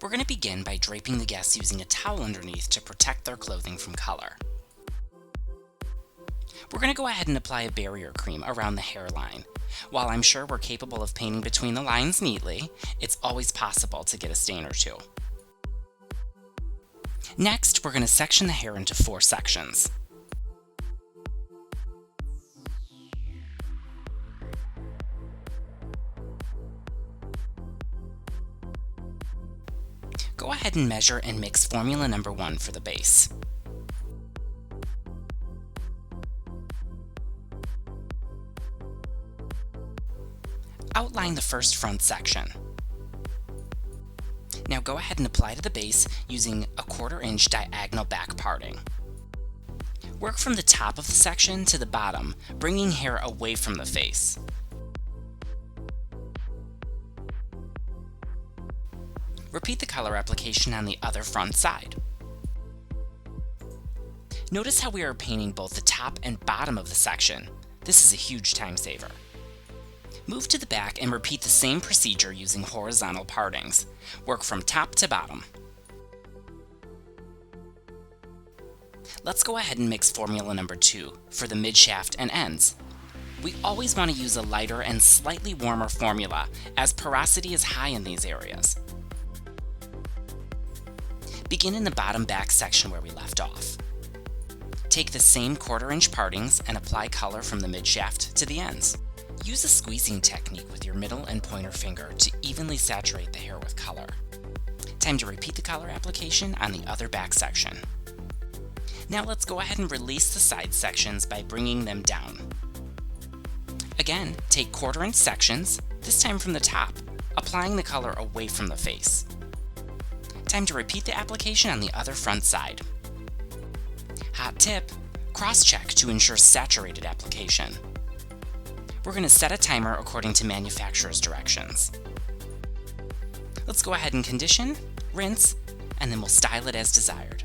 We're going to begin by draping the guests using a towel underneath to protect their clothing from color. We're going to go ahead and apply a barrier cream around the hairline. While I'm sure we're capable of painting between the lines neatly, it's always possible to get a stain or two. Next, we're going to section the hair into 4 sections. Go ahead and measure and mix formula number 1 for the base. Outline the first front section. Now go ahead and apply to the base using a 1/4 inch diagonal back parting. Work from the top of the section to the bottom, bringing hair away from the face. Repeat the color application on the other front side. Notice how we are painting both the top and bottom of the section. This is a huge time saver. Move to the back and repeat the same procedure using horizontal partings. Work from top to bottom. Let's go ahead and mix formula number 2 for the mid-shaft and ends. We always want to use a lighter and slightly warmer formula, as porosity is high in these areas. Begin in the bottom back section where we left off. Take the same 1/4 inch partings and apply color from the mid-shaft to the ends. Use a squeezing technique with your middle and pointer finger to evenly saturate the hair with color. Time to repeat the color application on the other back section. Now let's go ahead and release the side sections by bringing them down. Again, take 1/4 inch sections, this time from the top, applying the color away from the face. Time to repeat the application on the other front side. Hot tip, cross-check to ensure saturated application. We're going to set a timer according to manufacturer's directions. Let's go ahead and condition, rinse, and then we'll style it as desired.